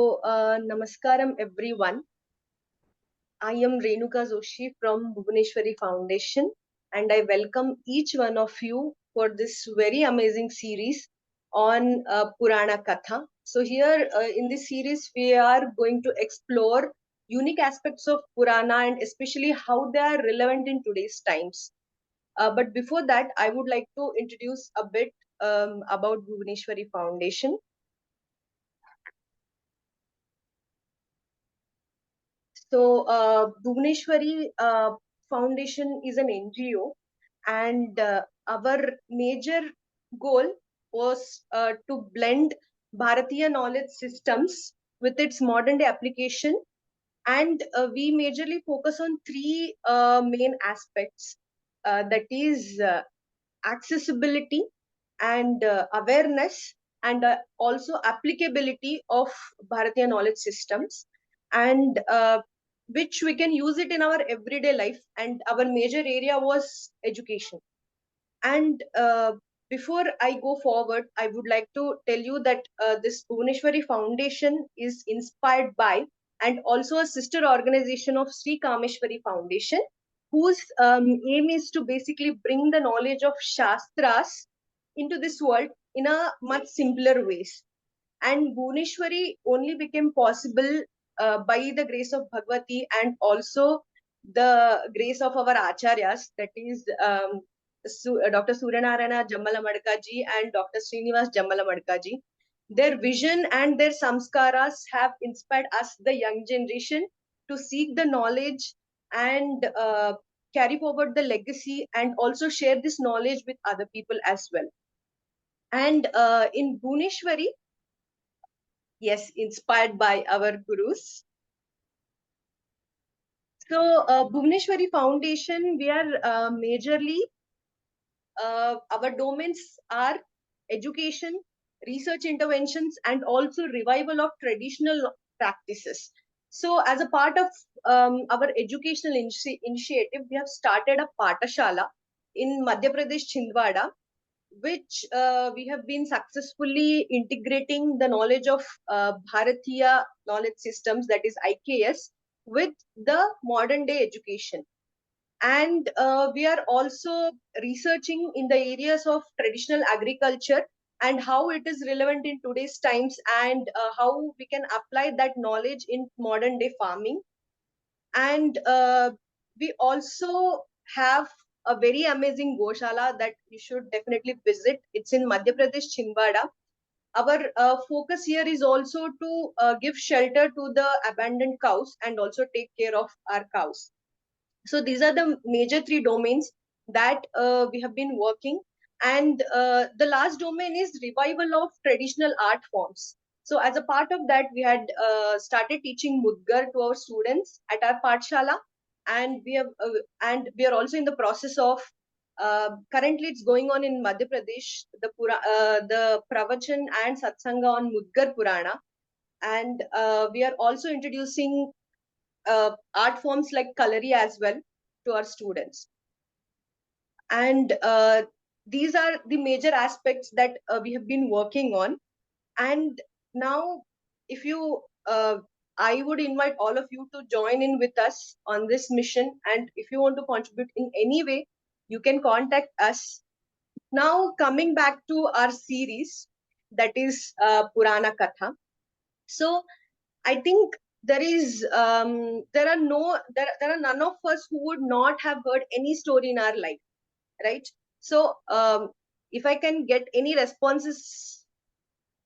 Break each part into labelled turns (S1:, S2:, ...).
S1: Namaskaram everyone. I am Renuka Joshi from Bhuwwaneshvari Foundation, and I welcome each one of you for this very amazing series on Purana Katha. So here in this series, we are going to explore unique aspects of Purana and especially how they are relevant in today's times. But before that, I would like to introduce a bit about Bhuwwaneshvari Foundation. So, Bhuwwaneshwari Foundation is an NGO, and our major goal was to blend Bharatiya knowledge systems with its modern day application. And we majorly focus on three main aspects, that is accessibility and awareness, and also applicability of Bharatiya knowledge systems, and which we can use it in our everyday life. And our major area was education. And before I go forward, I would like to tell you that this Bhuwwaneshwari Foundation is inspired by and also a sister organization of Sri Kameshwari Foundation, whose aim is to basically bring the knowledge of Shastras into this world in a much simpler ways. And Bhuwwaneshwari only became possible by the grace of Bhagwati and also the grace of our acharyas, that is Dr. Suryanarayana Jammalamadaka ji and Dr. Srinivas Jammalamadaka ji. Their vision and their samskaras have inspired us, the young generation, to seek the knowledge and carry forward the legacy and also share this knowledge with other people as well. And in Bhuwwaneshwari, yes, inspired by our gurus. So, Bhuwwaneshwari Foundation, we are majorly, our domains are education, research interventions, and also revival of traditional practices. So, as a part of our educational initiative, we have started a Patashala in Madhya Pradesh, Chhindwada, which we have been successfully integrating the knowledge of Bharatiya knowledge systems, that is IKS, with the modern day education. And we are also researching in the areas of traditional agriculture and how it is relevant in today's times, and how we can apply that knowledge in modern day farming. And we also have a very amazing Goshala that you should definitely visit. It's in Madhya Pradesh, Chhindwada. Our focus here is also to give shelter to the abandoned cows and also take care of our cows. So these are the major three domains that we have been working. And the last domain is revival of traditional art forms. So as a part of that, we had started teaching Mudgar to our students at our Pathshala, and we are also in the process of currently it's going on in Madhya Pradesh, the Pravachan and Satsanga on Mudgar Purana, and we are also introducing art forms like Kalari as well to our students. And these are the major aspects that we have been working on. And now, if you, I would invite all of you to join in with us on this mission. And if you want to contribute in any way, you can contact us. Now, coming back to our series, that is Purana Katha. So, I think there are none of us who would not have heard any story in our life, right? So, if I can get any responses,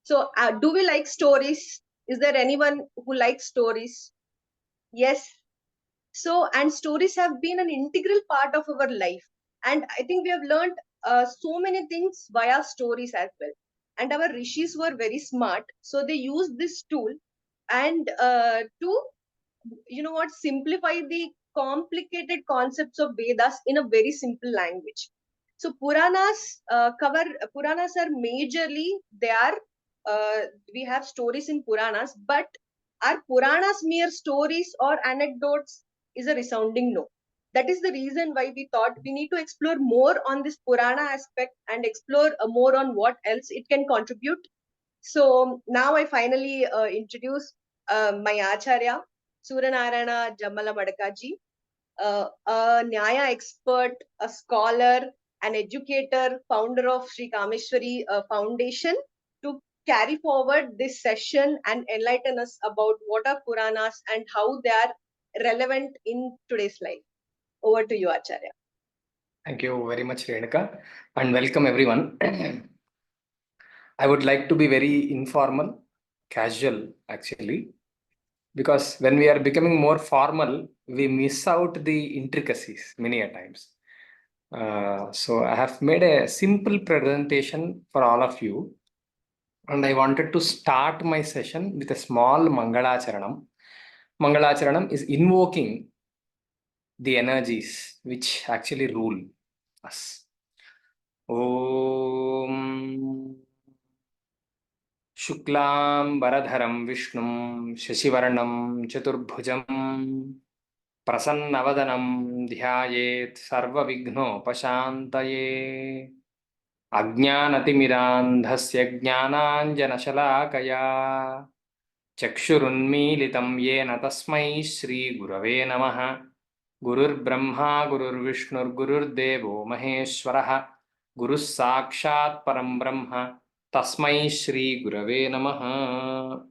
S1: so do we like stories? Is there anyone who likes stories? Yes. So, and stories have been an integral part of our life, and I think we have learned so many things via stories as well. And our rishis were very smart, so they used this tool and to simplify the complicated concepts of Vedas in a very simple language. So Puranas are majorly, they are we have stories in Puranas, but are Puranas mere stories or anecdotes is a resounding no. That is the reason why we thought we need to explore more on this Purana aspect and explore more on what else it can contribute. So now I finally introduce my Acharya, Suryanarayana Jammalamadaka ji, a Nyaya expert, a scholar, an educator, founder of Shri Kameshwari Foundation, to carry forward this session and enlighten us about what are Puranas and how they are relevant in today's life. Over to you, Acharya.
S2: Thank you very much, Renuka, and welcome everyone. I would like to be very informal, casual actually, because when we are becoming more formal, we miss out the intricacies many a times. So I have made a simple presentation for all of you, and I wanted to start my session with a small Mangalacharanam. Mangalacharanam is invoking the energies which actually rule us. Om Shuklam Baradharam Vishnum Shashivarnam Chaturbhujam Prasannavadanam Dhyayet Sarva Vigno Pashantaye Ajnanatimirandhasya Jnananjanashalakaya Chakshurunmilitam Yena Tasmai Shri Gurave Namaha Gurur Brahma Gurur Vishnur Gurur Devo Maheshwaraha Guru Sakshat Param Brahma Tasmai Shri Gurave Namaha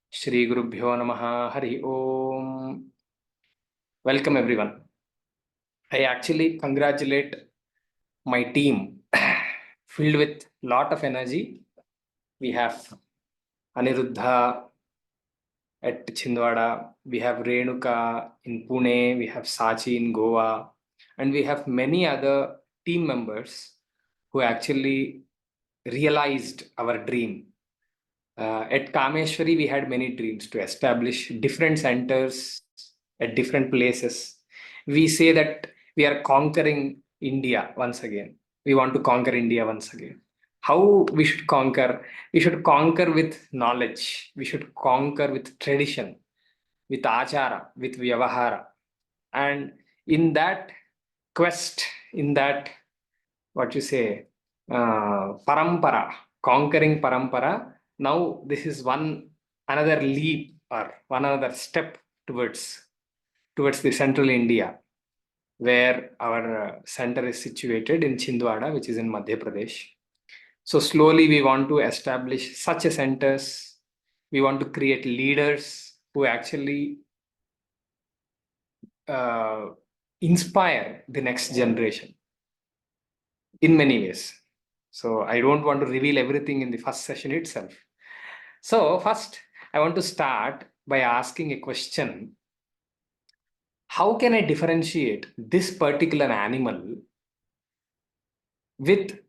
S2: Shri Gurubhyo Namaha Hari Om. Welcome everyone. I actually congratulate my team filled with lot of energy. We have Aniruddha at Chhindwara, we have Renuka in Pune, we have Sachi in Goa, and we have many other team members who actually realized our dream. At Kameshwari, we had many dreams to establish different centers at different places. We say that we are conquering India once again. We want to conquer India once again. How we should conquer? We should conquer with knowledge. We should conquer with tradition, with achara, with vyavahara. And in that quest, in that, what you say, parampara, conquering parampara, now this is another leap or one another step towards the central India, where our center is situated in Chhindwara, which is in Madhya Pradesh. So slowly we want to establish such a centers. We want to create leaders who actually inspire the next generation in many ways. So I don't want to reveal everything in the first session itself. So first, I want to start by asking a question. How can I differentiate this particular animal with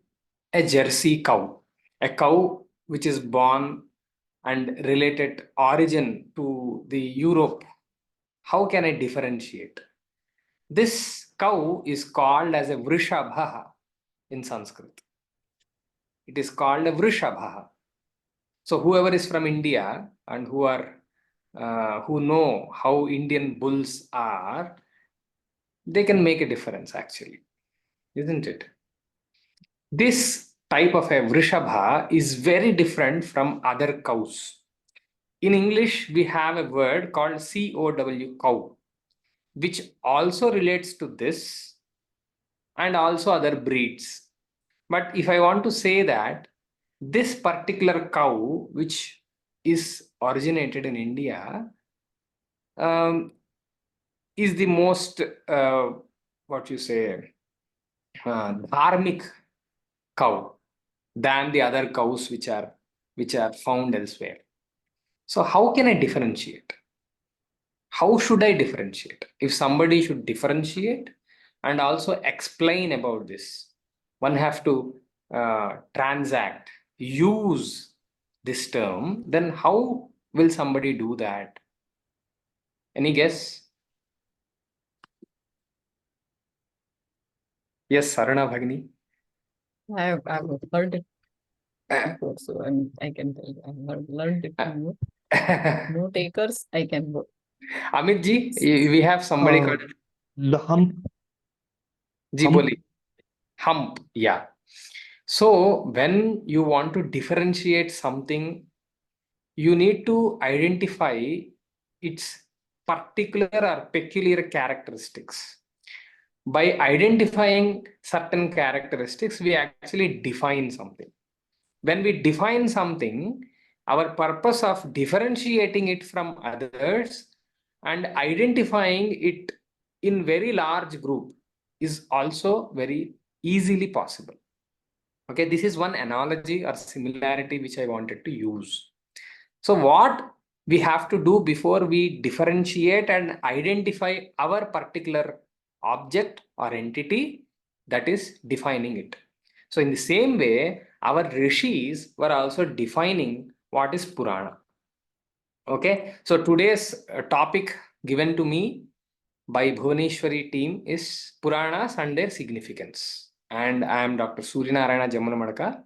S2: a Jersey cow? A cow which is born and related origin to the Europe. How can I differentiate? This cow is called as a Vrishabha in Sanskrit. It is called a Vrishabha. So whoever is from India and who know how Indian bulls are, they can make a difference actually, isn't it? This type of a Vrishabha is very different from other cows. In English, we have a word called COW, cow, which also relates to this and also other breeds. But if I want to say that this particular cow, which is originated in India, is the most, dharmic cow than the other cows which are found elsewhere. So how can I differentiate? How should I differentiate? If somebody should differentiate and also explain about this, one have to transact, use this term, then how will somebody do that? Any guess? Yes, Sarana Bhagini.
S3: I've heard it before, so I can tell you. I've learned it from you. No takers, I can go.
S2: Amit ji, we have somebody called
S4: the hump.
S2: Ji boli. Hump, yeah. So when you want to differentiate something you need to identify its particular or peculiar characteristics. By identifying certain characteristics, we actually define something. When we define something, our purpose of differentiating it from others and identifying it in very large group is also very easily possible. Okay, this is one analogy or similarity which I wanted to use. So what we have to do before we differentiate and identify our particular object or entity, that is defining it. So in the same way, our rishis were also defining what is Purana. Okay, so today's topic given to me by Bhuwwaneshvari team is Puranas and their significance. And I am Dr. Suryanarayana Jammalamadaka,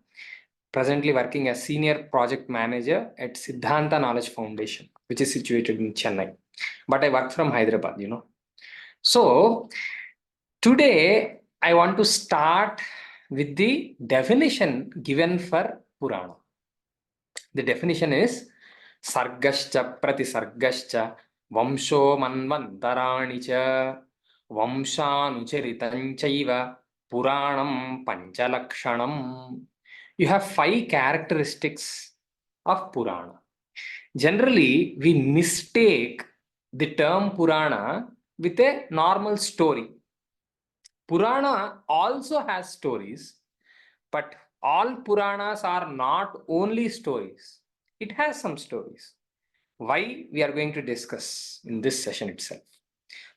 S2: presently working as Senior Project Manager at Siddhanta Knowledge Foundation, which is situated in Chennai. But I work from Hyderabad, you know. So today I want to start with the definition given for Purana. The definition is Sargascha Pratisargascha Vamsho Manvantarani cha Vamshanucharitanchaiva Puranam Panchalakshanam. You have 5 characteristics of Purana. Generally, we mistake the term Purana with a normal story. Purana also has stories, but all Puranas are not only stories. It has some stories. Why? We are going to discuss in this session itself.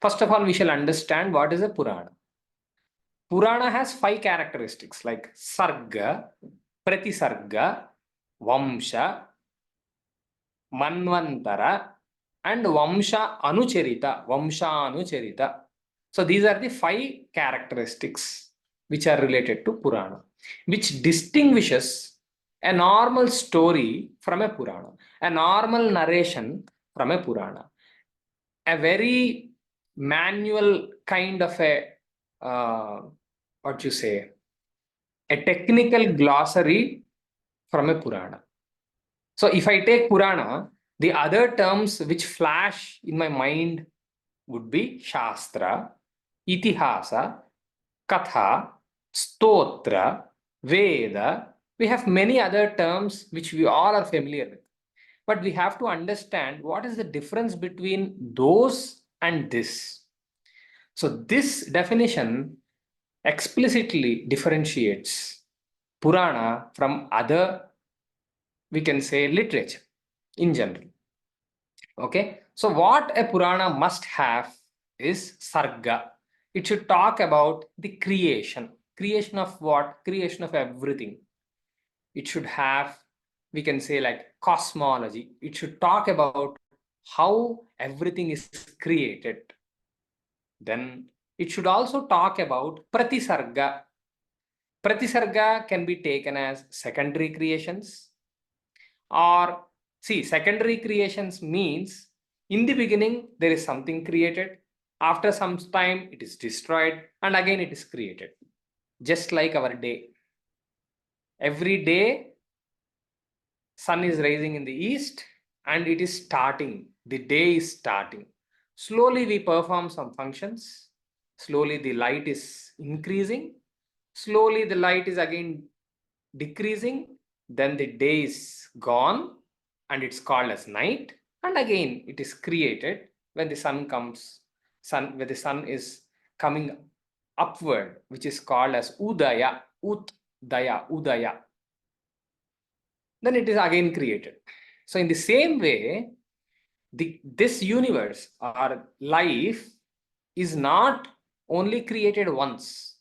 S2: First of all, we shall understand what is a Purana. Purana has 5 characteristics like Sarga, Pratisarga, Vamsha, Manvantara, and Vamsha Anucharita. So these are the 5 characteristics which are related to Purana, which distinguishes a normal story from a Purana, a normal narration from a Purana, a very manual kind of a a technical glossary from a Purana. So if I take Purana, the other terms which flash in my mind would be Shastra, Itihasa, Katha, Stotra, Veda. We have many other terms which we all are familiar with. But we have to understand what is the difference between those and this. So this definition explicitly differentiates Purana from other, we can say, literature in general. Okay, so what a Purana must have is Sarga. It should talk about the creation. Creation of what? Creation of everything. It should have, we can say, like cosmology. It should talk about how everything is created. Then it should also talk about Pratisarga. Pratisarga can be taken as secondary creations, or see, secondary creations means in the beginning there is something created, after some time it is destroyed, and again it is created. Just like our day. Every day sun is rising in the east and it is starting, the day is starting. Slowly we perform some functions, slowly the light is increasing, slowly the light is again decreasing, then the day is gone and it's called as night, and again it is created when the sun comes, when the sun is coming upward, which is called as Udaya, Udaya. Then it is again created. So in the same way, this universe or life is not only created once.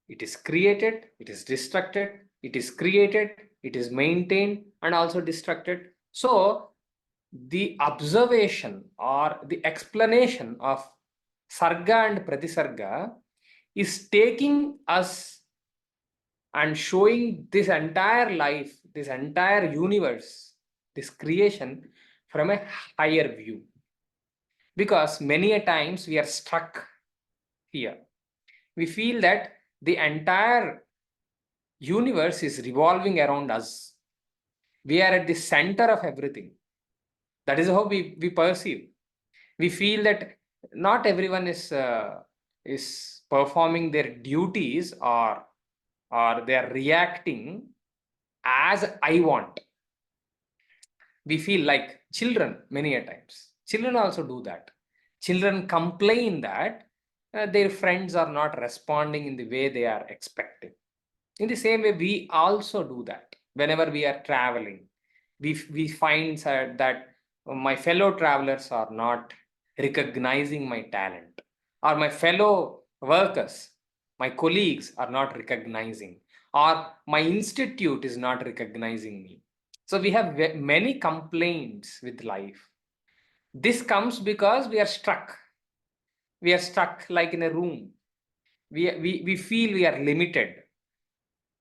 S2: It is created, it is destructed, it is created, it is maintained, and also destructed. So the observation or the explanation of Sarga and Pratisarga is taking us and showing this entire life, this entire universe, this creation from a higher view. Because many a times we are stuck here. We feel that the entire universe is revolving around us. We are at the center of everything. That is how we perceive. We feel that not everyone is performing their duties, or they are reacting as I want. We feel like children many a times. Children also do that. Children complain that their friends are not responding in the way they are expecting. In the same way, we also do that whenever we are traveling. We find that my fellow travelers are not recognizing my talent, or my fellow workers, my colleagues are not recognizing, or my institute is not recognizing me. So we have many complaints with life. This comes because we are stuck. We are stuck like in a room. We feel we are limited.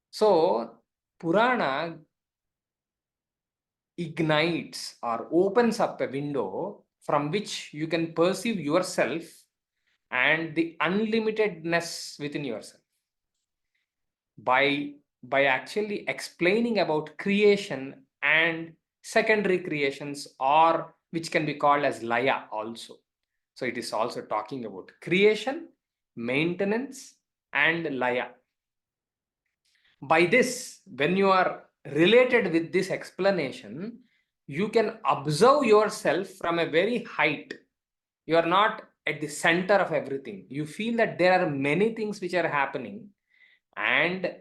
S2: So Purana ignites or opens up a window from which you can perceive yourself and the unlimitedness within yourself by actually explaining about creation and secondary creations, or which can be called as laya also. So it is also talking about creation, maintenance, and laya. By this, when you are related with this explanation, you can observe yourself from a very height. You are not at the center of everything. You feel that there are many things which are happening, and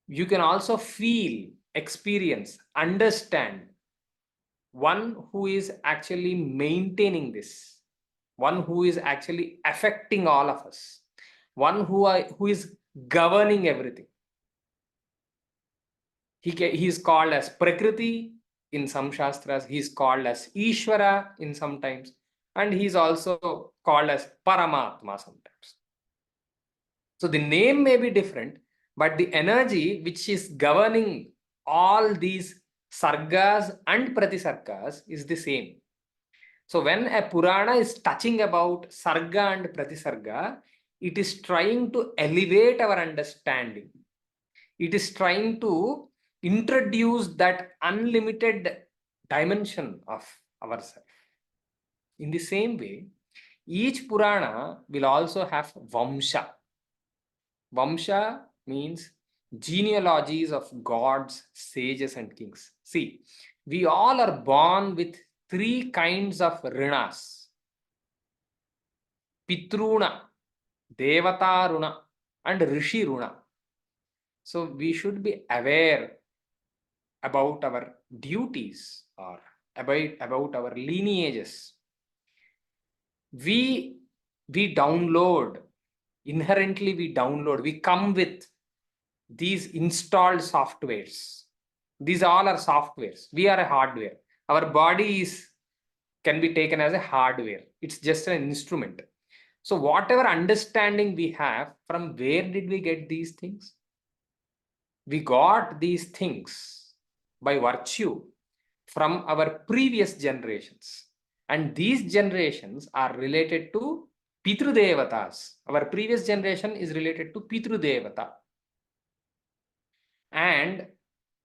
S2: you can also feel, experience, understand one who is actually maintaining this, one who is actually affecting all of us, one who is governing everything. He is called as Prakriti in some Shastras, he is called as Ishvara in some times, and he is also called as Paramatma sometimes. So the name may be different, but the energy which is governing all these sargas and pratisargas is the same. So when a Purana is touching about sarga and pratisarga, it is trying to elevate our understanding. It is trying to introduce that unlimited dimension of ourselves. In the same way, each Purana will also have Vamsha. Vamsha means genealogies of gods, sages, and kings. See, we all are born with three kinds of rinas: Pitruna, Devata Runa, and Rishi Runa. So we should be aware about our duties, or about our lineages. We download, inherently we come with these installed softwares. These all are softwares. We are a hardware. Our body can be taken as a hardware. It's just an instrument. So whatever understanding we have, from where did we get these things? We got these things by virtue from our previous generations. And these generations are related to Pitru Devatas. Our previous generation is related to Pitru Devata. And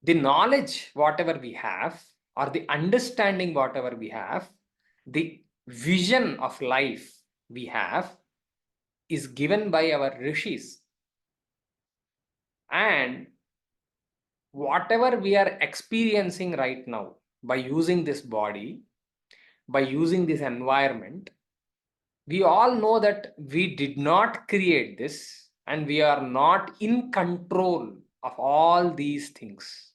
S2: the knowledge, whatever we have, or the understanding, whatever we have, the vision of life we have, is given by our rishis. And whatever we are experiencing right now, by using this body, by using this environment, we all know that we did not create this, and we are not in control of all these things.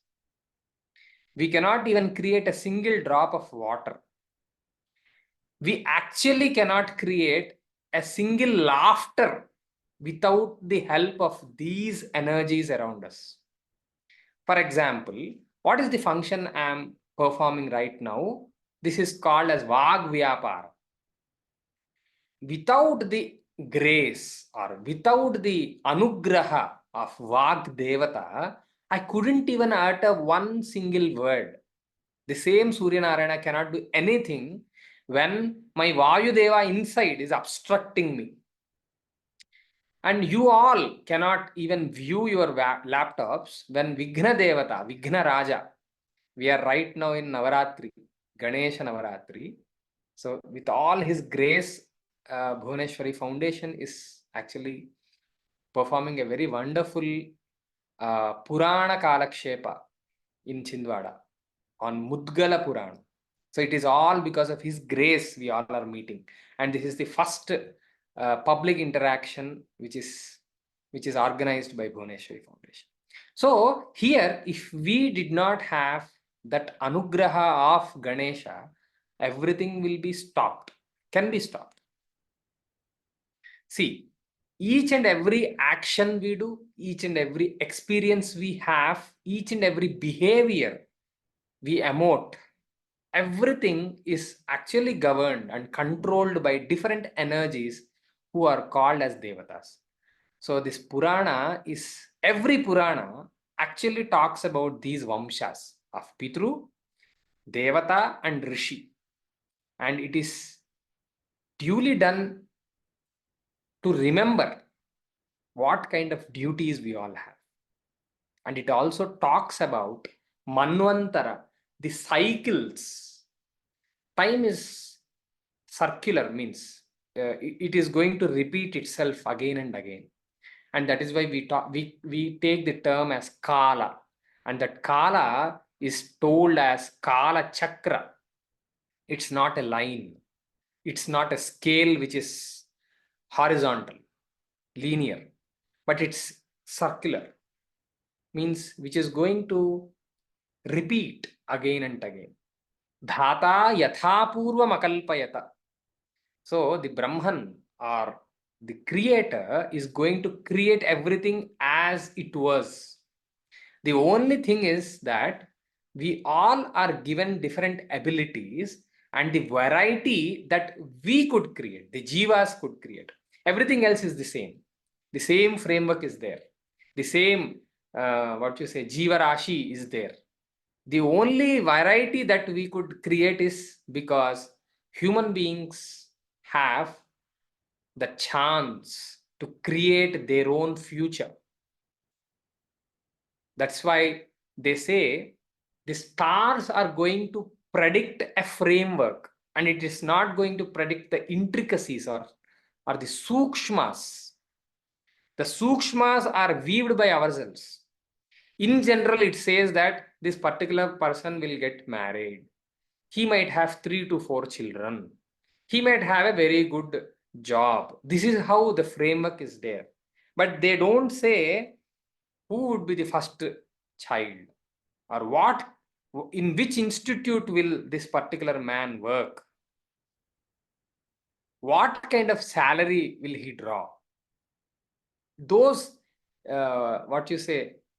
S2: We cannot even create a single drop of water. We actually cannot create a single laughter without the help of these energies around us. For example, what is the function I am performing right now? This is called as Vag Vyapara. Without the grace, or without the anugraha of Vag Devata, I couldn't even utter one single word. The same Suryanarayana cannot do anything when my Vayudeva inside is obstructing me. And you all cannot even view your laptops when Vighna Devata, Vighna Raja, we are right now in Navaratri, Ganesha Navaratri. So with all his grace, Bhuwwaneshvari Foundation is actually performing a very wonderful Purana Kalakshepa in Chindwada on Mudgala Purana. So it is all because of his grace we all are meeting. And this is the first public interaction which is organized by Bhuwwaneshvari Foundation. So here, if we did not have that anugraha of Ganesha, everything will be stopped, can be stopped. See, each and every action we do, each and every experience we have, each and every behavior we emote, everything is actually governed and controlled by different energies who are called as devatas. So this Purana is, every Purana actually talks about these Vamshas of Pitru, Devata and Rishi. And it is duly done to remember what kind of duties we all have. And it also talks about Manvantara, the cycles. Time is circular, means it is going to repeat itself again and again. And that is why we take the term as Kala. And that Kala is told as Kala Chakra. It's not a line. It's not a scale which is horizontal, linear, but it's circular, means which is going to repeat again and again. Dhata yatha purvam akalpayata. So the Brahman or the creator is going to create everything as it was. The only thing is that we all are given different abilities and the variety that we could create, the jivas could create. Everything else is the same. The same framework is there. The same, jiva rashi is there. The only variety that we could create is because human beings have the chance to create their own future. That's why they say the stars are going to predict a framework, and it is not going to predict the intricacies or the sukshmas. The sukshmas are weaved by ourselves. In general, it says that this particular person will get married. He might have 3 to 4 children. He might have a very good job. This is how the framework is there. But they don't say who would be the first child, or what, in which institute will this particular man work, what kind of salary will he draw. Those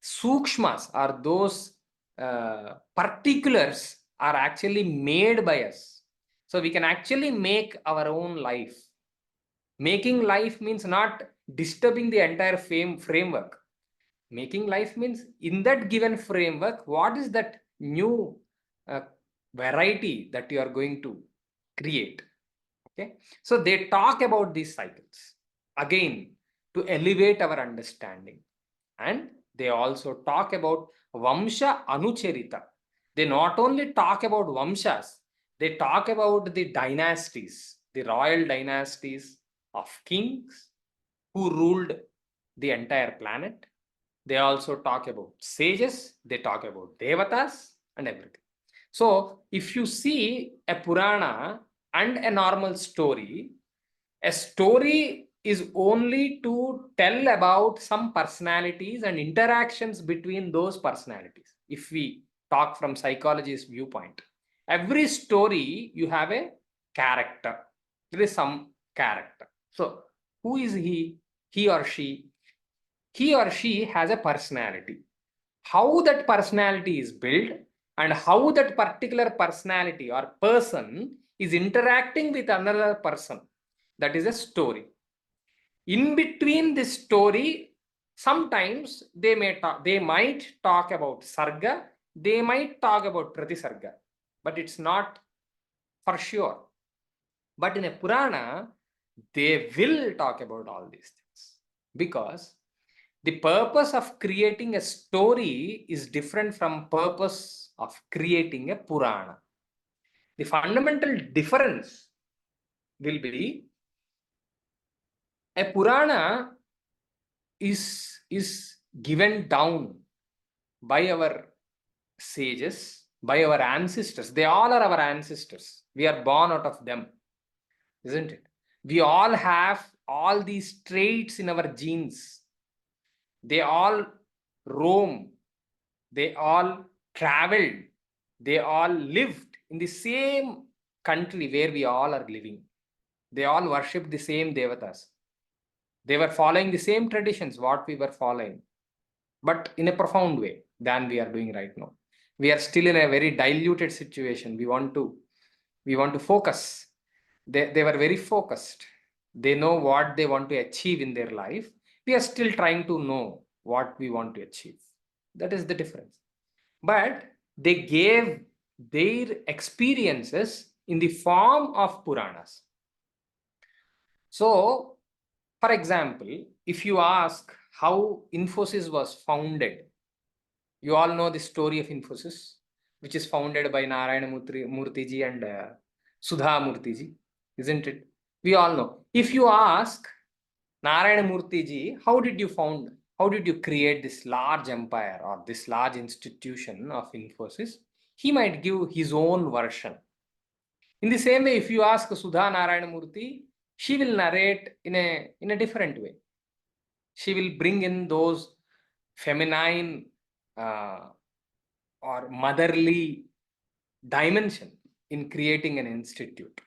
S2: sukshmas, or those particulars are actually made by us. So we can actually make our own life. Making life means not disturbing the entire framework. Making life means in that given framework, what is that new variety that you are going to create. Okay, so they talk about these cycles again to elevate our understanding. And they also talk about Vamsha Anucharita. They not only talk about Vamshas, they talk about the dynasties, the royal dynasties of kings who ruled the entire planet. They also talk about sages, they talk about devatas and everything. So if you see a Purana and a normal story, a story is only to tell about some personalities and interactions between those personalities. If we talk from psychology's viewpoint, every story you have a character. There is some character. So who is he? He or she? He or she has a personality. How that personality is built and how that particular personality or person is interacting with another person, that is a story. In between this story, sometimes they might talk about sarga, they might talk about pratisarga, but it's not for sure. But in a Purana, they will talk about all these things, because the purpose of creating a story is different from purpose of creating a Purana. The fundamental difference will be a Purana is given down by our sages, by our ancestors. They all are our ancestors. We are born out of them, isn't it? We all have all these traits in our genes. They all roam, they all traveled, they all lived in the same country where we all are living. They all worshipped the same devatas. They were following the same traditions what we were following, but in a profound way than we are doing right now. We are still in a very diluted situation. We want to focus. They were very focused. They know what they want to achieve in their life. We are still trying to know what we want to achieve. That is the difference. But they gave their experiences in the form of Puranas. So, for example, if you ask how Infosys was founded, you all know the story of Infosys, which is founded by Narayana Murthy and Sudha Murthy, isn't it? We all know. If you ask Narayana Murthy, how did you create this large empire or this large institution of Infosys? He might give his own version. In the same way, if you ask Sudha Narayana Murthy, she will narrate in a different way. She will bring in those feminine or motherly dimension in creating an institute.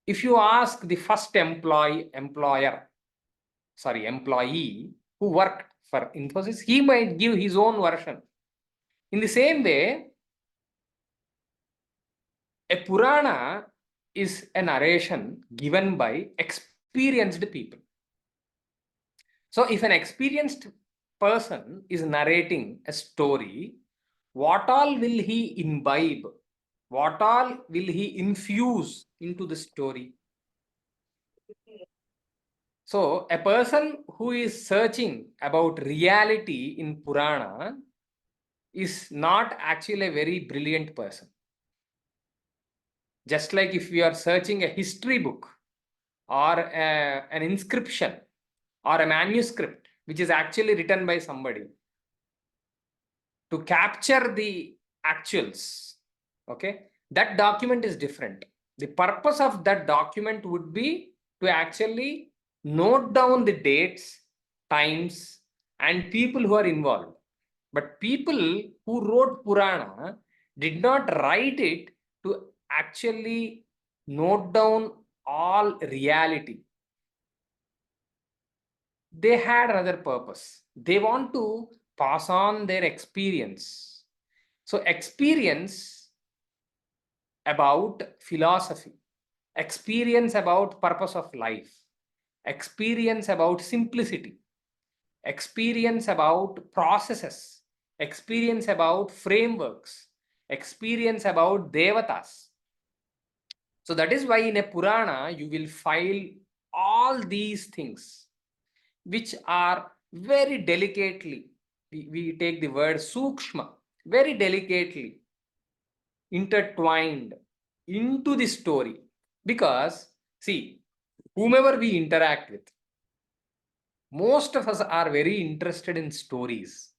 S2: If you ask the first employee who worked for Infosys, he might give his own version. In the same way, a Purana is a narration given by experienced people. So if an experienced person is narrating a story, what all will he imbibe? What all will he infuse into the story? So a person who is searching about reality in Purana is not actually a very brilliant person. Just like if we are searching a history book or an inscription or a manuscript, which is actually written by somebody to capture the actuals, okay, that document is different. The purpose of that document would be to actually note down the dates, times, and people who are involved. But people who wrote Purana did not write it to actually note down all reality. They had another purpose. They want to pass on their experience. So experience about philosophy, experience about purpose of life, experience about simplicity, experience about processes, experience about frameworks, experience about devatas. So that is why in a Purana, you will find all these things, which are very delicately, we take the word sukshma, very delicately intertwined into the story. Because, see, whomever we interact with, most of us are very interested in stories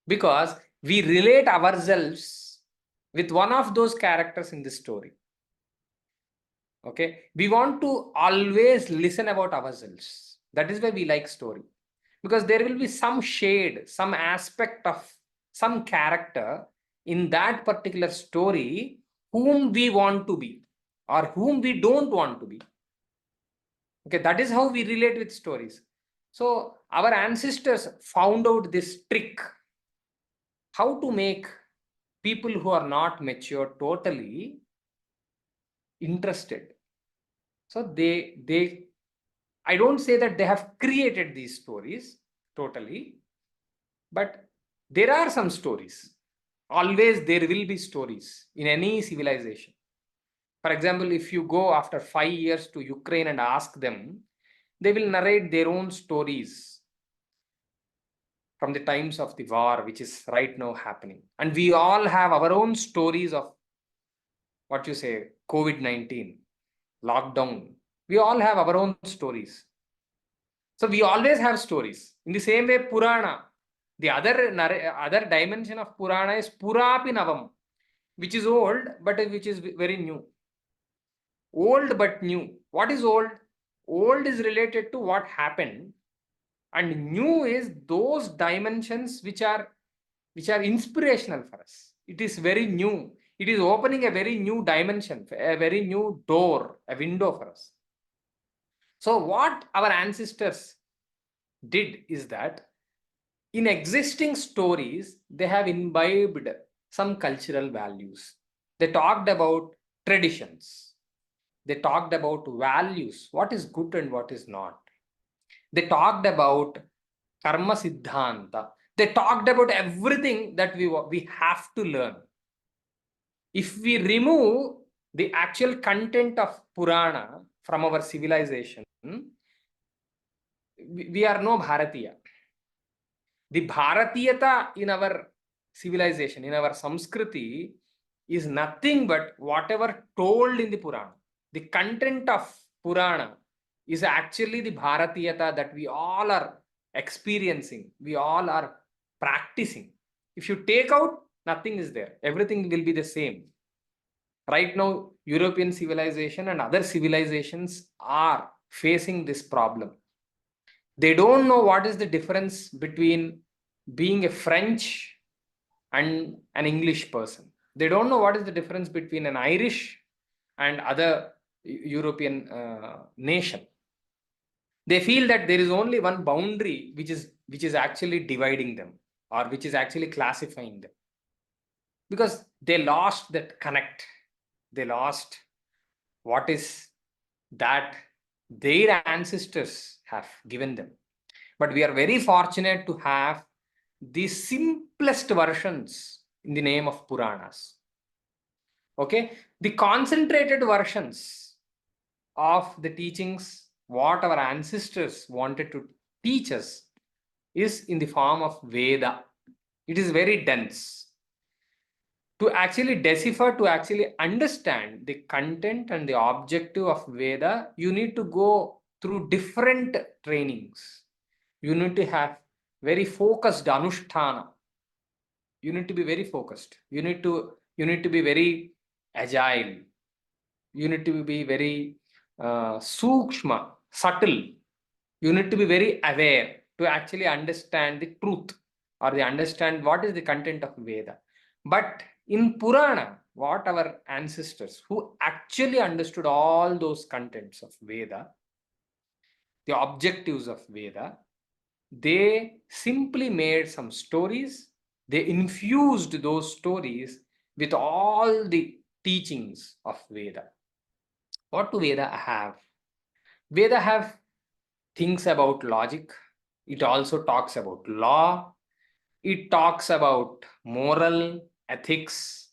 S2: because we relate ourselves with one of those characters in the story. Okay, we want to always listen about ourselves. That is why we like story, because there will be some shade, some aspect of some character in that particular story whom we want to be or whom we don't want to be. Okay, that is how we relate with stories. So our ancestors found out this trick, how to make people who are not mature totally interested. So they I don't say that they have created these stories totally, but there are some stories. Always there will be stories in any civilization. For example, if you go after 5 years to Ukraine and ask them, they will narrate their own stories from the times of the war, which is right now happening. And we all have our own stories of what you say, COVID-19, lockdown. We all have our own stories. So we always have stories. In the same way, Purana, the other dimension of Purana is Purapi Navam, which is old, but which is very new. Old but new. What is old? Old is related to what happened, and new is those dimensions which are inspirational for us. It is very new. It is opening a very new dimension, a very new door, a window for us. So what our ancestors did is that in existing stories, they have imbibed some cultural values. They talked about traditions. They talked about values, what is good and what is not. They talked about karma siddhanta. They talked about everything that we have to learn. If we remove the actual content of Purana from our civilization, we are no Bharatiya. The Bharatiyata in our civilization, in our Samskriti, is nothing but whatever told in the Purana. The content of Purana is actually the Bharatiyata that we all are experiencing, we all are practicing. If you take out, nothing is there. Everything will be the same. Right now, European civilization and other civilizations are facing this problem. They don't know what is the difference between being a French and an English person. They don't know what is the difference between an Irish and other European nation. They feel that there is only one boundary which is actually dividing them, or which is actually classifying them, because they lost that connect. They lost what is that their ancestors have given them. But we are very fortunate to have the simplest versions in the name of Puranas. Okay, the concentrated versions of the teachings, what our ancestors wanted to teach us, is in the form of Veda. It is very dense. To actually decipher, to actually understand the content and the objective of Veda, you need to go through different trainings. You need to have very focused anusthana. You need to be very focused. You need to be very agile. You need to be very sukshma, subtle. You need to be very aware to actually understand the truth, or they understand what is the content of Veda. But in Purana, what our ancestors who actually understood all those contents of Veda, the objectives of Veda, they simply made some stories. They infused those stories with all the teachings of Veda. What do Veda have? Veda have things about logic. It also talks about law. It talks about moral ethics.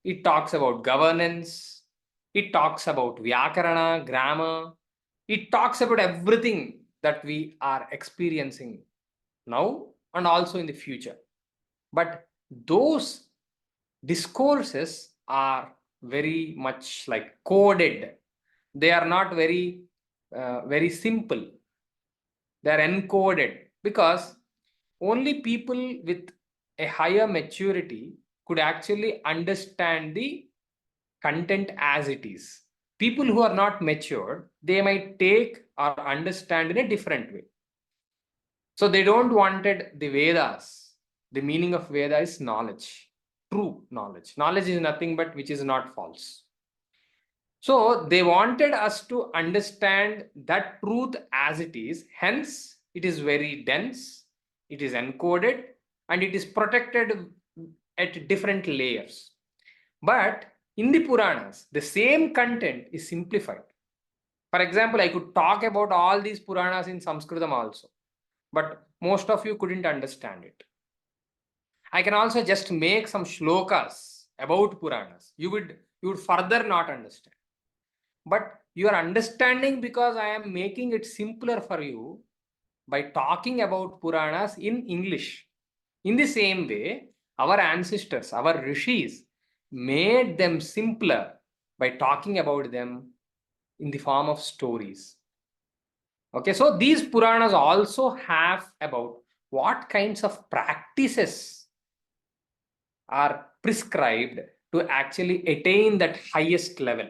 S2: It talks about governance. It talks about Vyakarana, grammar. It talks about everything that we are experiencing now and also in the future. But those discourses are very much like coded. They are not very simple. They are encoded, because only people with a higher maturity could actually understand the content as it is. People who are not matured, they might take or understand in a different way. So they don't wanted the Vedas. The meaning of Veda is knowledge, true knowledge. Knowledge is nothing but which is not false. So they wanted us to understand that truth as it is. Hence, it is very dense, it is encoded, and it is protected at different layers. But in the Puranas, the same content is simplified. For example, I could talk about all these Puranas in Sanskritam also, but most of you couldn't understand it. I can also just make some shlokas about Puranas. You would further not understand. But you are understanding because I am making it simpler for you. by talking about Puranas in English. In the same way, our ancestors, our rishis, made them simpler by talking about them in the form of stories. Okay, so these Puranas also have about what kinds of practices are prescribed to actually attain that highest level.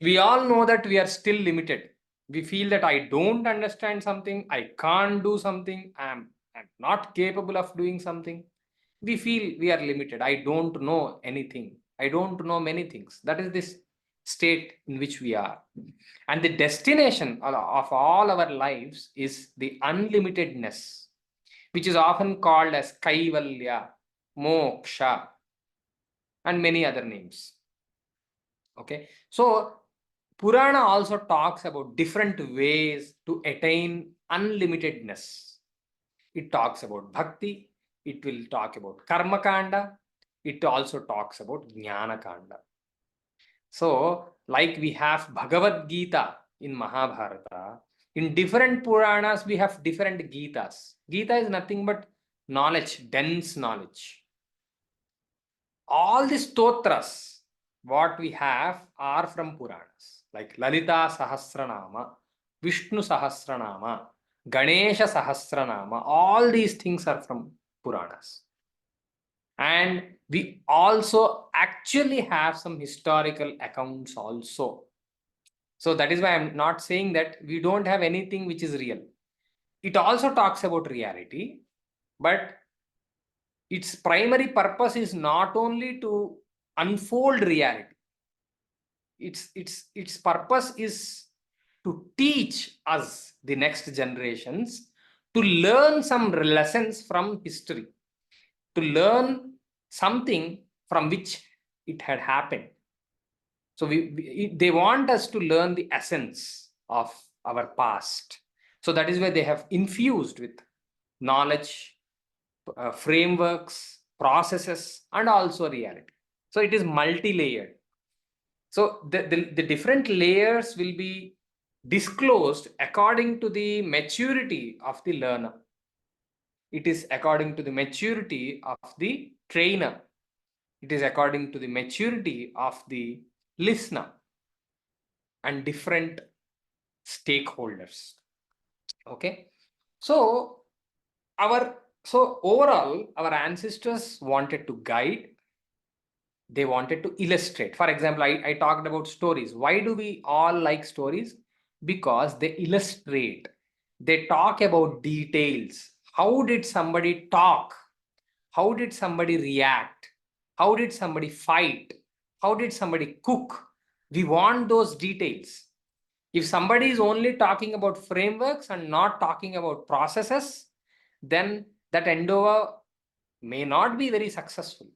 S2: We all know that we are still limited. We feel that I don't understand something, I can't do something, I'm not capable of doing something. We feel we are limited. I don't know anything. I don't know many things. That is this state in which we are. And the destination of all our lives is the unlimitedness, which is often called as Kaivalya, Moksha, and many other names. Okay, so Purana also talks about different ways to attain unlimitedness. It talks about bhakti, it will talk about karma kanda, it also talks about jnana kanda. So, like we have Bhagavad Gita in Mahabharata, in different Puranas we have different Gitas. Gita is nothing but knowledge, dense knowledge. All the stotras, what we have are from Puranas, like Lalita Sahasranama, Vishnu Sahasranama, Ganesha Sahasranama, all these things are from Puranas. And we also actually have some historical accounts also. So that is why I'm not saying that we don't have anything which is real. It also talks about reality, but its primary purpose is not only to unfold reality. Its purpose is to teach us, the next generations, to learn some lessons from history, to learn something from which it had happened. So they want us to learn the essence of our past. So that is why they have infused with knowledge, frameworks, processes, and also reality. So it is multi-layered. So the different layers will be disclosed according to the maturity of the learner. It is according to the maturity of the trainer. It is according to the maturity of the listener and different stakeholders. Okay. So overall, our ancestors wanted to guide, they wanted to illustrate. For example, I talked about stories. Why do we all like stories? Because they illustrate, they talk about details. How did somebody talk? How did somebody react? How did somebody fight? How did somebody cook? We want those details. If somebody is only talking about frameworks and not talking about processes, then that endeavor may not be very successful.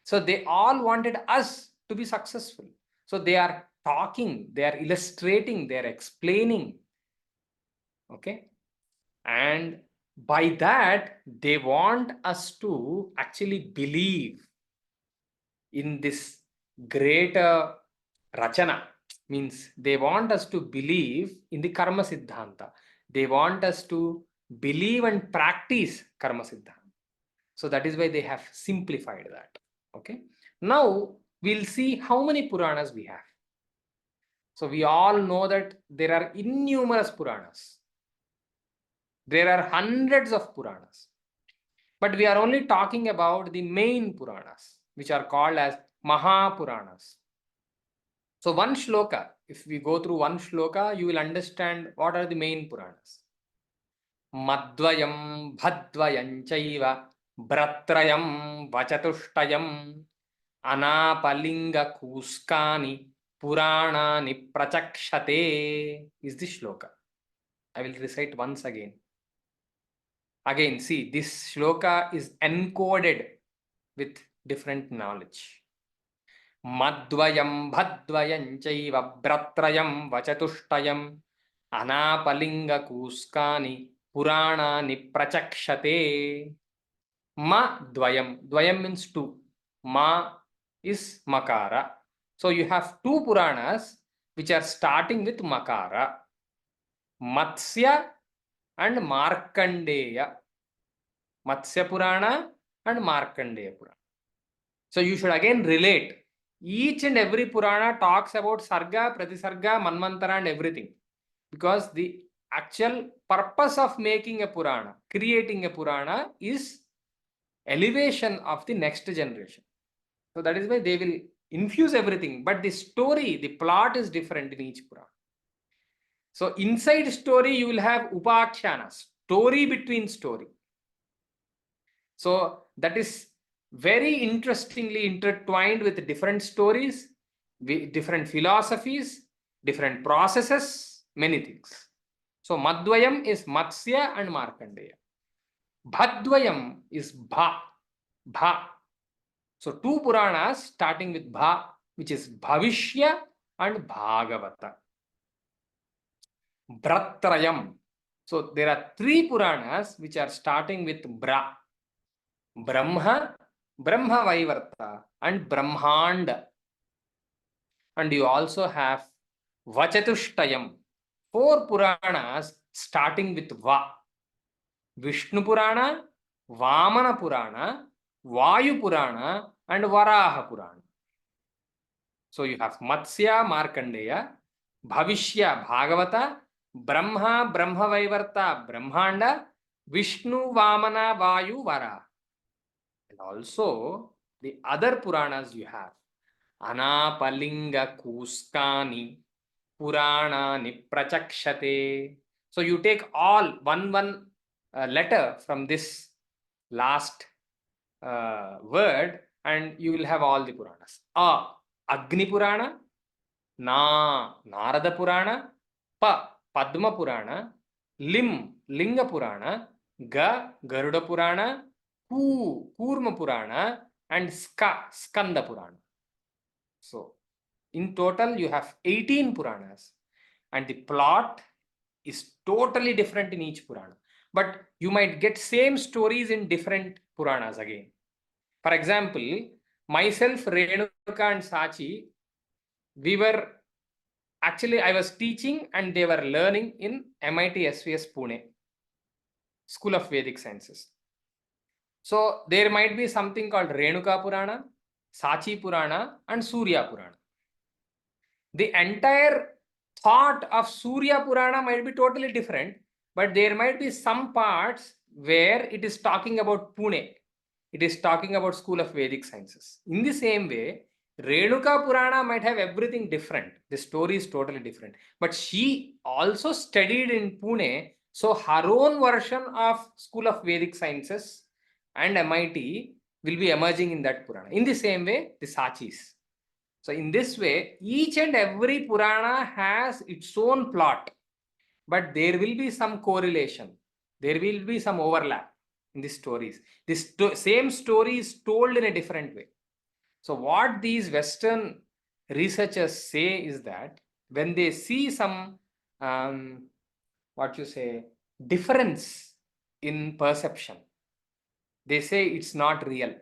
S2: So they all wanted us to be successful. So they are talking, they are illustrating, they are explaining. Okay. And by that, they want us to actually believe in this greater Rachana. Means they want us to believe in the Karma Siddhanta. They want us to believe and practice Karma Siddhanta. So that is why they have simplified that. Okay. Now we'll see how many Puranas we have. So we all know that there are innumerous Puranas. There are hundreds of Puranas. But we are only talking about the main Puranas, which are called as Mahapuranas. So one shloka, if we go through one shloka, you will understand what are the main Puranas. Madvayam Bhadvayam Chaiva Bratrayam Vachatuštayam Anapalinga Kuskani Puranani Prachakshate is the shloka. I will recite once again. Again, see, this shloka is encoded with different knowledge. Madvayam Bhadvayam Chaiva Bratrayam Vachatuštayam Anapalinga Kuskani Puranani Prachakshate. Ma Dvayam. Dvayam means two. Ma is Makara. So you have two Puranas which are starting with Makara. Matsya and Markandeya. Matsya Purana and Markandeya Purana. So you should again relate. Each and every Purana talks about Sarga, Pratisarga, Manvantara and everything. Because the actual purpose of making a Purana, creating a Purana, is elevation of the next generation. So that is why they will infuse everything. But the story, the plot is different in each Purana. So inside story, you will have Upakshana, story between story. So that is very interestingly intertwined with different stories, different philosophies, different processes, many things. So Madvayam is Matsya and Markandeya. Bhadvayam is Bha. Bha. So two Puranas starting with Bha, which is Bhavishya and Bhagavata. Bhratrayam. So there are three Puranas which are starting with Bra. Brahma, Brahma Vaivarta, and Brahmanda. And you also have Vachatushtayam. Four Puranas starting with Va. Vishnu Purana, Vamana Purana, Vayu Purana, and Varaha Purana. So you have Matsya, Markandeya, Bhavishya, Bhagavata, Brahma, Brahma Vaivarta, Brahmanda, Vishnu, Vamana, Vayu, Varaha. And also the other Puranas you have Anapalinga Kuskani Puranani Prachakshate. So you take all one letter from this last word and you will have all the Puranas. Agni Purana, Narada Purana, Padma Purana, Linga Purana, Garuda Purana, Kurma Purana, and Skanda Purana. So in total you have 18 Puranas and the plot is totally different in each Purana. But you might get same stories in different Puranas again. For example, myself, Renuka and Sachi, I was teaching and they were learning in MIT SVS Pune, School of Vedic Sciences. So there might be something called Renuka Purana, Sachi Purana, and Surya Purana. The entire thought of Surya Purana might be totally different, but there might be some parts where it is talking about Pune. It is talking about School of Vedic Sciences. In the same way, Renuka Purana might have everything different. The story is totally different. But she also studied in Pune, so her own version of School of Vedic Sciences and MIT will be emerging in that Purana. In the same way, the Sachis. So in this way, each and every Purana has its own plot, but there will be some correlation. There will be some overlap in the stories. This same story is told in a different way. So what these Western researchers say is that when they see some, difference in perception, they say it's not real.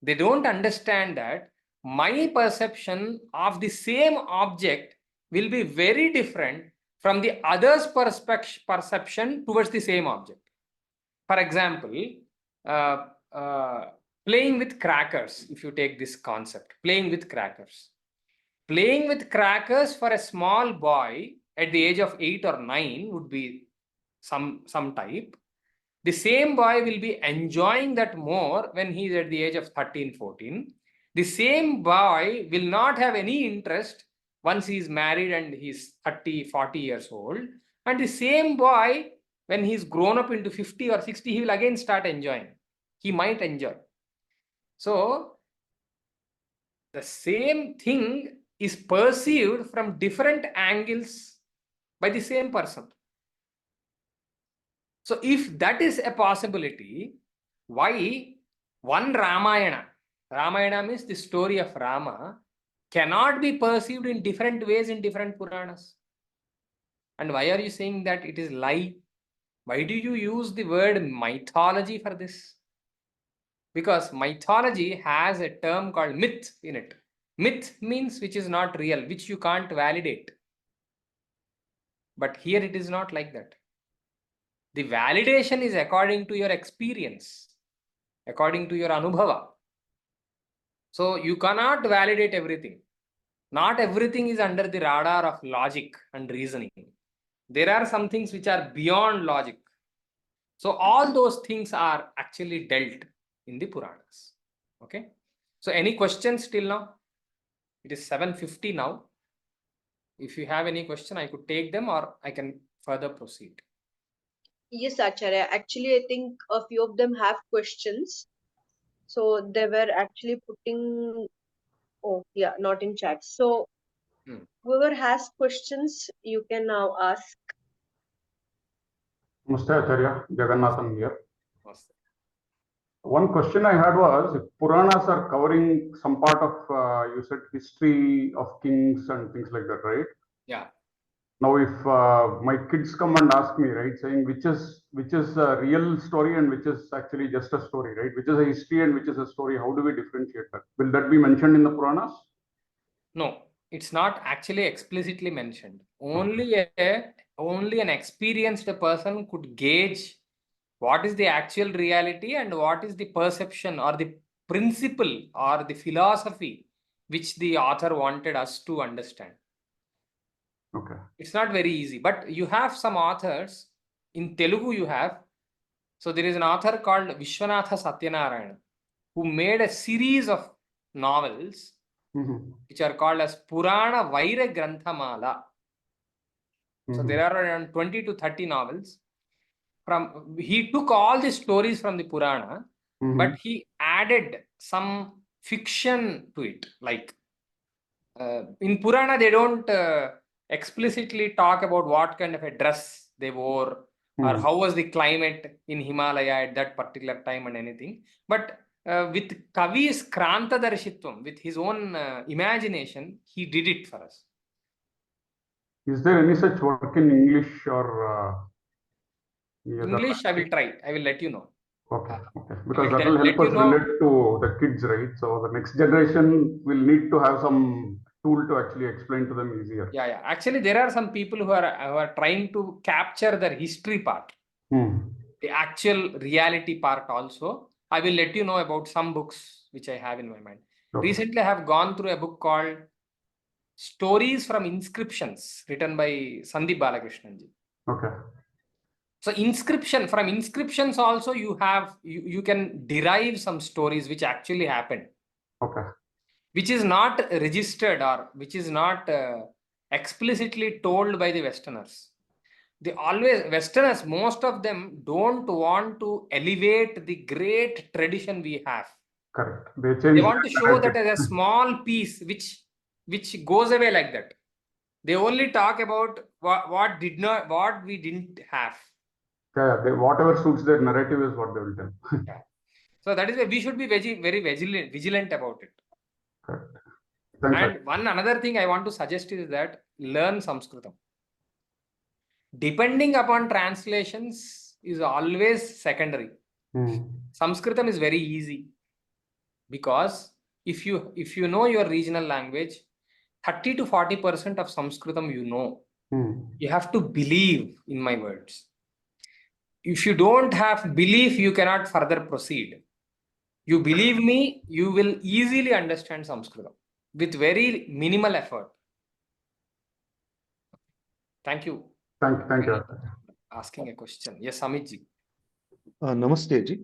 S2: They don't understand that my perception of the same object will be very different from the other's perception towards the same object. For example, playing with crackers, if you take this concept, playing with crackers. Playing with crackers for a small boy at the age of 8 or 9 would be some type. The same boy will be enjoying that more when he is at the age of 13, 14. The same boy will not have any interest once he is married and he is 30, 40 years old. And the same boy, when he is grown up into 50 or 60, he will again start enjoying. He might enjoy. So the same thing is perceived from different angles by the same person. So if that is a possibility, why one Ramayana means the story of Rama, cannot be perceived in different ways in different Puranas? And why are you saying that it is lie? Why do you use the word mythology for this? Because mythology has a term called myth in it. Myth means which is not real, which you can't validate. But here it is not like that. The validation is according to your experience, according to your anubhava. So you cannot validate everything. Not everything is under the radar of logic and reasoning. There are some things which are beyond logic. So all those things are actually dealt in the Puranas. Okay. So any questions till now? It is 7:50 now. If you have any question, I could take them or I can further proceed.
S1: Yes, Acharya. Actually, I think a few of them have questions. So they were actually putting, oh, yeah, not in chat. So whoever has questions, you can now ask.
S4: Namaste, Acharya. Jagannathan here.
S2: Namaste.
S4: One question I had was, if Puranas are covering some part of, you said, history of kings and things like that, right?
S2: Yeah.
S4: Now, if my kids come and ask me, right, saying which is a real story and which is actually just a story, right? Which is a history and which is a story? How do we differentiate that? Will that be mentioned in the Puranas?
S2: No, it's not actually explicitly mentioned. Only an experienced person could gauge what is the actual reality and what is the perception or the principle or the philosophy which the author wanted us to understand.
S4: Okay.
S2: It's not very easy, but you have some authors in Telugu. You have, so there is an author called Vishwanatha Satyanarayana who made a series of novels which are called as Purana Vaira Granthamala. So there are around 20 to 30 novels. He took all the stories from the Purana, but he added some fiction to it. Like in Purana, they don't explicitly talk about what kind of a dress they wore or how was the climate in Himalaya at that particular time and anything. But with Kavi's Krantadarshitvam, with his own imagination, he did it for us.
S4: Is there any such work in English or
S2: English, I will try. I will let you know.
S4: Okay, okay. Because that will help us relate to the kids, right? So the next generation will need to have some tool to actually explain to them easier.
S2: Yeah, yeah. Actually, there are some people who are trying to capture the history part, the actual reality part also. I will let you know about some books which I have in my mind. Okay. Recently, I have gone through a book called Stories from Inscriptions, written by Sandeep Balakrishnan ji.
S4: Okay.
S2: So from inscriptions also you can derive some stories which actually happened.
S4: Okay.
S2: Which is not registered or which is not explicitly told by the Westerners. Westerners, most of them don't want to elevate the great tradition we have.
S4: Correct.
S2: They want to show that as a small piece which goes away like that. They only talk about what we didn't have.
S4: Yeah, whatever suits their narrative is what they will tell.
S2: Yeah. So that is why we should be very vigilant about it.
S4: Correct.
S2: And another thing I want to suggest is that learn Sanskritam. Depending upon translations is always secondary. Sanskritam is very easy because if you know your regional language, 30 to 40% of Sanskritam you know. You have to believe in my words. If you don't have belief, you cannot further proceed. You believe me, you will easily understand Sanskritam with very minimal effort. Thank you.
S4: Thank you.
S2: Asking a question. Yes, Amit ji.
S5: Namaste ji.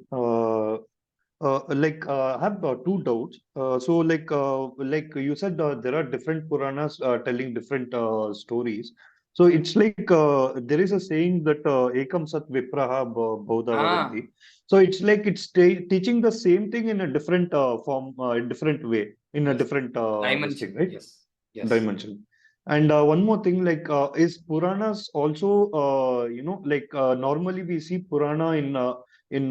S5: I have two doubts. Like you said, there are different Puranas telling different stories. So it's like there is a saying that Ekam Sat Vipraha Bodha Vadanti. So it's like it's teaching the same thing in a different form, in different way, in a different
S2: dimension,
S5: right?
S2: Yes.
S5: Dimension. And one more thing, like is Puranas also, normally we see Purana in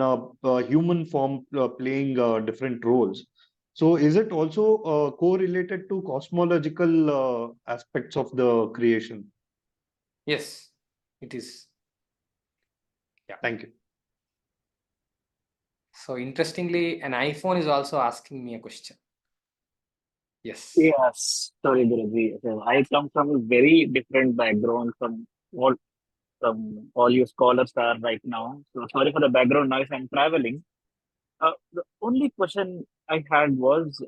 S5: human form playing different roles. So is it also correlated to cosmological aspects of the creation?
S2: Yes, it is. Yeah.
S5: Thank you.
S2: So interestingly, an iPhone is also asking me a question. Yes.
S6: Yes, sorry, Guruji. So I come from a very different background from all you scholars are right now. So sorry for the background noise. I'm traveling. The only question I had was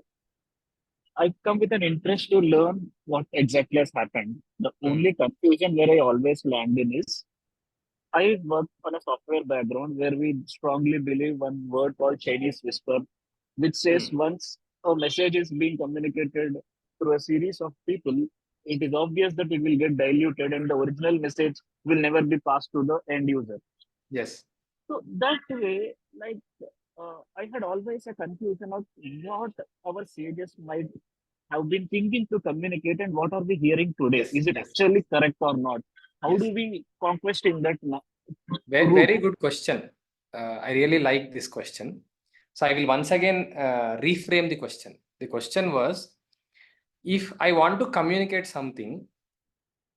S6: I come with an interest to learn what exactly has happened. The only confusion where I always land in is I work on a software background where we strongly believe one word called Chinese whisper, which says once a message is being communicated through a series of people, it is obvious that it will get diluted and the original message will never be passed to the end user.
S2: Yes.
S6: So that way, like I had always a confusion of what our sages might have been thinking to communicate and what are we hearing today?
S2: Yes,
S6: Is it
S2: yes,
S6: actually correct or not? How
S2: yes.
S6: do we conquesting that
S2: Very,
S6: route?
S2: very good question. I really like this question. So I will once again reframe the question. The question was, if I want to communicate something,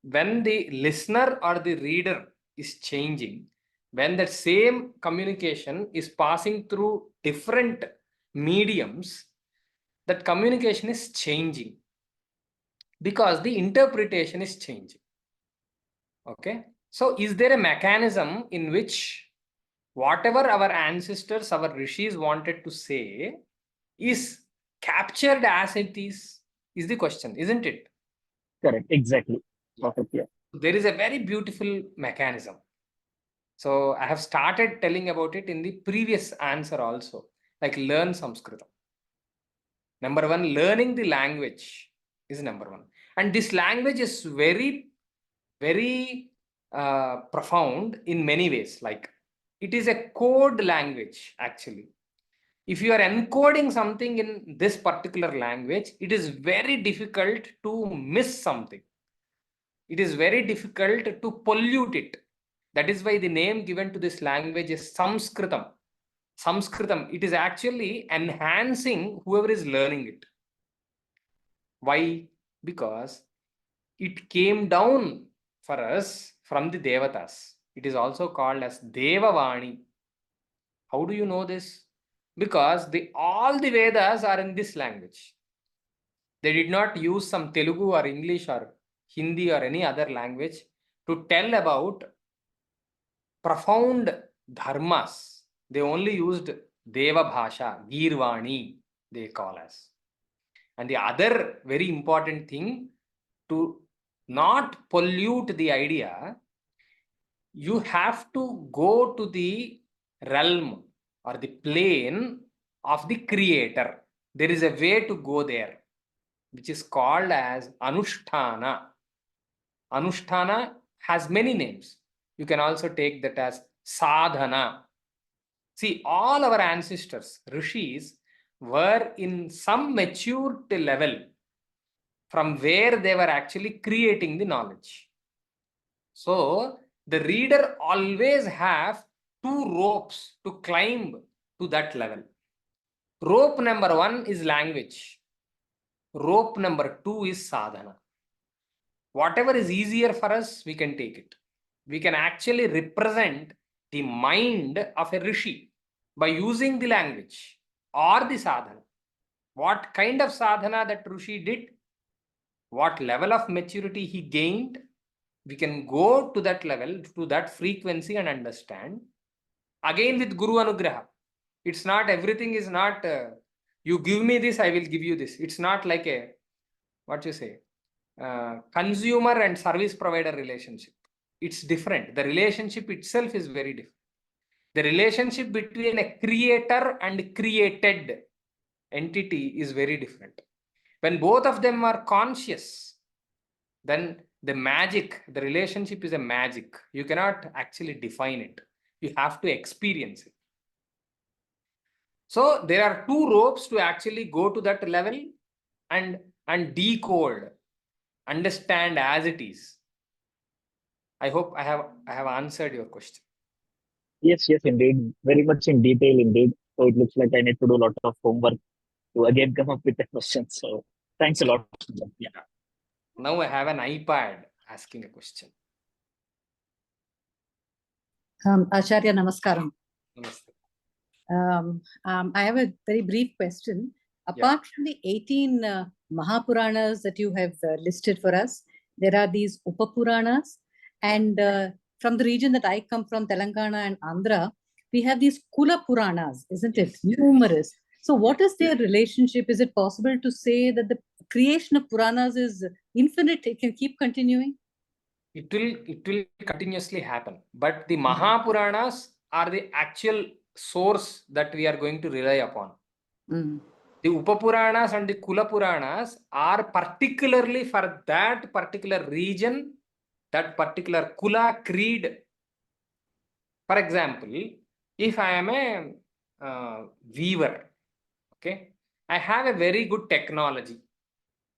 S2: when the listener or the reader is changing, when that same communication is passing through different mediums, that communication is changing because the interpretation is changing. Okay. So is there a mechanism in which whatever our ancestors, our rishis wanted to say is captured as it is the question, isn't it?
S6: Correct, exactly. Perfect, yeah.
S2: There is a very beautiful mechanism. So I have started telling about it in the previous answer also, like learn Sanskritam. Number one, learning the language is number one. And this language is very, very profound in many ways. Like it is a code language, actually. If you are encoding something in this particular language, it is very difficult to miss something. It is very difficult to pollute it. That is why the name given to this language is Sanskritam. Sanskritam, it is actually enhancing whoever is learning it. Why? Because it came down for us from the Devatas. It is also called as Devavani. How do you know this? Because all the Vedas are in this language. They did not use some Telugu or English or Hindi or any other language to tell about profound dharmas. They only used Deva Bhasha, Girvani, they call us. And the other very important thing, to not pollute the idea, you have to go to the realm or the plane of the creator. There is a way to go there, which is called as Anushtana. Anushtana has many names. You can also take that as Sadhana. See, all our ancestors, rishis, were in some maturity level from where they were actually creating the knowledge. So the reader always have two ropes to climb to that level. Rope number one is language. Rope number two is sadhana. Whatever is easier for us, we can take it. We can actually represent the mind of a rishi by using the language or the sadhana. What kind of sadhana that rishi did, what level of maturity he gained, we can go to that level, to that frequency and understand. Again with Guru Anugraha. It's not, everything is not, you give me this, I will give you this. It's not like a, what you say, consumer and service provider relationship. It's different. The relationship itself is very different. The relationship between a creator and created entity is very different. When both of them are conscious, then the magic, the relationship is a magic. You cannot actually define it. You have to experience it. So there are two ropes to actually go to that level and decode, understand as it is. I hope I have answered your question.
S6: Yes, indeed. Very much in detail, indeed. So it looks like I need to do a lot of homework to again come up with the question. So thanks a lot. Yeah.
S2: Now I have an iPad asking a question.
S7: Acharya Namaskaram.
S2: Namaste.
S7: I have a very brief question. Apart from the 18 Mahapuranas that you have listed for us, there are these Upapuranas And from the region that I come from, Telangana and Andhra, we have these Kula Puranas, isn't it? Numerous. So what is their relationship? Is it possible to say that the creation of Puranas is infinite? It can keep continuing?
S2: It will continuously happen. But the Mahapuranas are the actual source that we are going to rely upon.
S7: Mm.
S2: The Upapuranas and the Kula Puranas are particularly for that particular region, that particular Kula creed. For example, if I am a weaver, okay, I have a very good technology.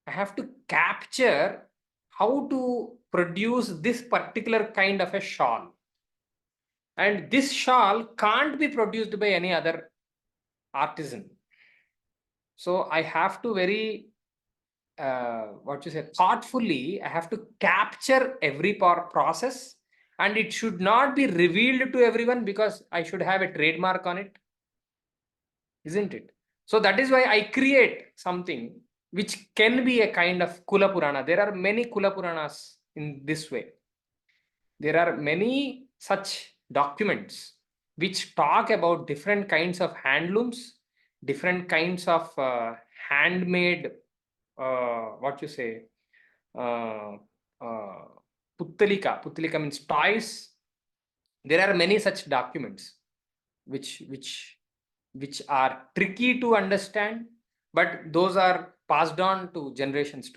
S2: I have to capture how to produce this particular kind of a shawl. And this shawl can't be produced by any other artisan. So I have to very thoughtfully, I have to capture every process, and it should not be revealed to everyone because I should have a trademark on it, isn't it? So that is why I create something which can be a kind of Kula Purana. There are many Kula Puranas in this way. There are many such documents which talk about different kinds of handlooms, different kinds of handmade Puttalika means toys. There are many such documents which are tricky to understand, but those are passed on to generations.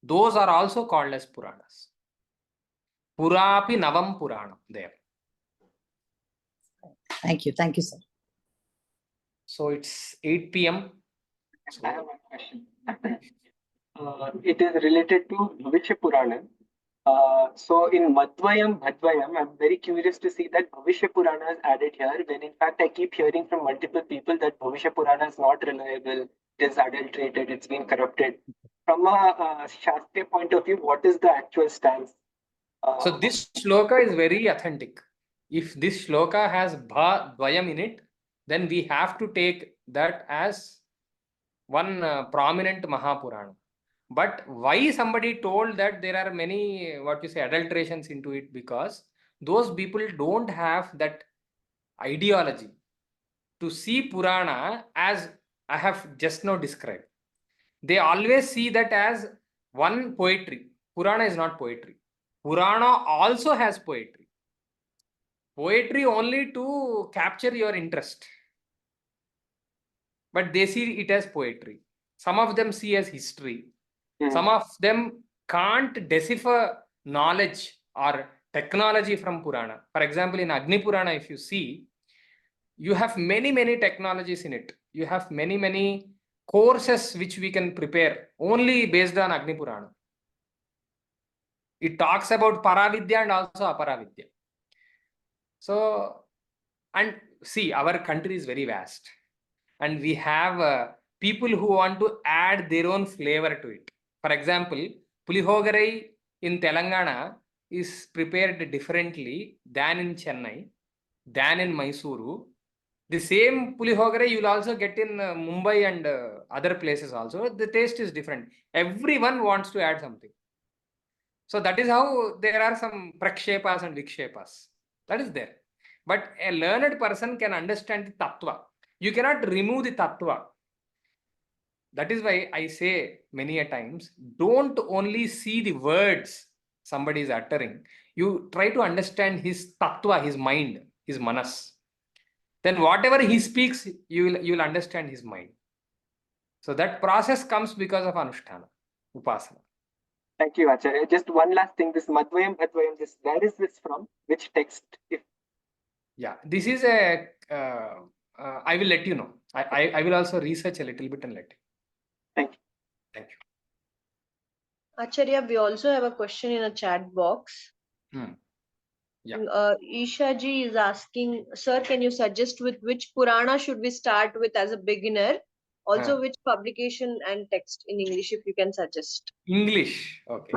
S2: Those are also called as Puranas. Purapi Navam Puranam there.
S7: Thank you, sir.
S2: So it's 8 p.m.
S8: I have one question. It is related to Bhavishya Purana. So in Madhvayam, Bhadvayam, I'm very curious to see that Bhavishya Purana is added here, when in fact I keep hearing from multiple people that Bhavishya Purana is not reliable, it is adulterated, it's been corrupted. From a Shastriya point of view, what is the actual stance?
S2: So this shloka is very authentic. If this shloka has Bha Dvayam in it, then we have to take that as one prominent Mahapurana. But why somebody told that there are many adulterations into it? Because those people don't have that ideology to see Purana as I have just now described. They always see that as one poetry. Purana is not poetry. Purana also has poetry. Poetry only to capture your interest. But they see it as poetry. Some of them see as history. Some of them can't decipher knowledge or technology from Purana. For example, in Agni Purana, if you see, you have many technologies in it. You have many courses which we can prepare only based on Agni Purana. It talks about Paravidya and also Aparavidya. So, and see, our country is very vast. And we have people who want to add their own flavor to it. For example, Pulihogarai in Telangana is prepared differently than in Chennai, than in Mysuru. The same Pulihogarai you will also get in Mumbai and other places also. The taste is different. Everyone wants to add something. So that is how there are some prakshepas and vikshepas. That is there. But a learned person can understand the tattva. You cannot remove the tattva. That is why I say many a times, don't only see the words somebody is uttering. You try to understand his tattva, his mind, his manas. Then whatever he speaks, you will understand his mind. So that process comes because of Anushtana, Upasana.
S8: Thank you, Acharya. Just one last thing, this Madhvayam, Bhadvayam, where is this from? Which text?
S2: Yeah, this is a, I will let you know. I will also research a little bit and let you.
S8: Thank you.
S2: Thank you.
S1: Acharya, we also have a question in a chat box.
S2: Yeah.
S1: Isha ji is asking, sir, can you suggest with which Purana should we start with as a beginner? Also, which publication and text in English, if you can suggest?
S2: English, okay.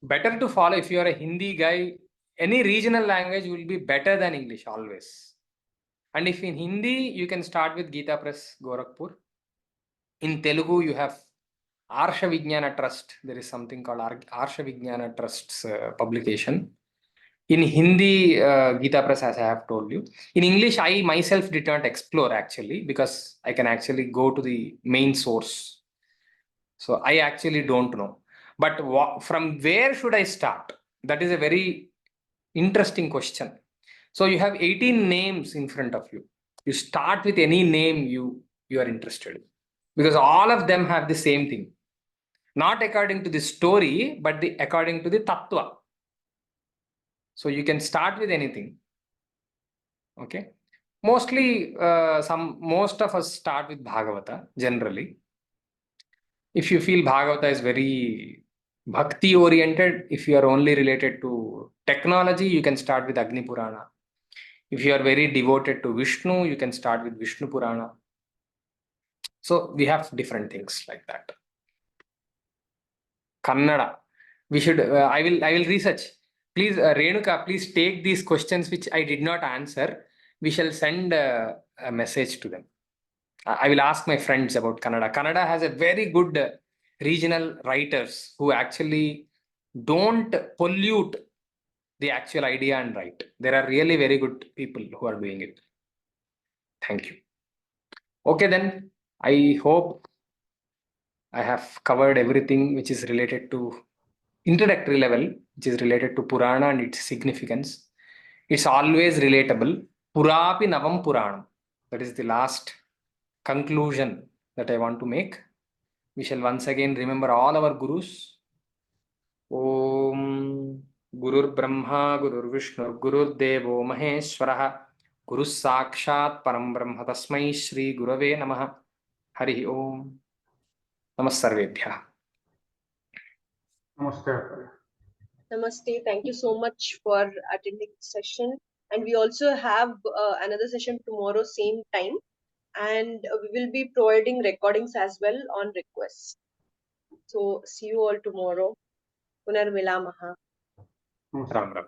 S2: Better to follow if you are a Hindi guy. Any regional language will be better than English always. And if in Hindi, you can start with Gita Press, Gorakhpur. In Telugu, you have Arsha Vijnana Trust. There is something called Arsha Vijnana Trust's publication. In Hindi, Gita Press, as I have told you. In English, I myself did not explore actually, because I can actually go to the main source. So I actually don't know. But from where should I start? That is a very interesting question. So you have 18 names in front of you. You start with any name you are interested in, because all of them have the same thing. Not according to the story, but according to the tattva. So you can start with anything. Okay. Mostly, most of us start with Bhagavata generally. If you feel Bhagavata is very bhakti oriented, if you are only related to technology, you can start with Agni Purana. If you are very devoted to Vishnu, you can start with Vishnu Purana. So we have different things like that. Kannada. We should. I will research. Please, Renuka, please take these questions which I did not answer. We shall send a message to them. I will ask my friends about Kannada. Kannada has a very good regional writers who actually don't pollute the actual idea and write. There are really very good people who are doing it. Thank you. Okay, then I hope I have covered everything which is related to introductory level, which is related to Purana and its significance. It's always relatable. Purapi Navam Puranam. That is the last conclusion that I want to make. We shall once again remember all our gurus. Om Gurur Brahma, Gurur Vishnu, Gurur Devo Maheshwaraha, Guru Sakshat Param Brahma Tasmai Shri Gurave Namaha. Hari Om. Namaste.
S4: Namaste.
S1: Namaste. Thank you so much for attending the session. And we also have another session tomorrow, same time. And we will be providing recordings as well on request. So see you all tomorrow. Punar Milamaha.
S4: Namaste.
S2: Ram Ram.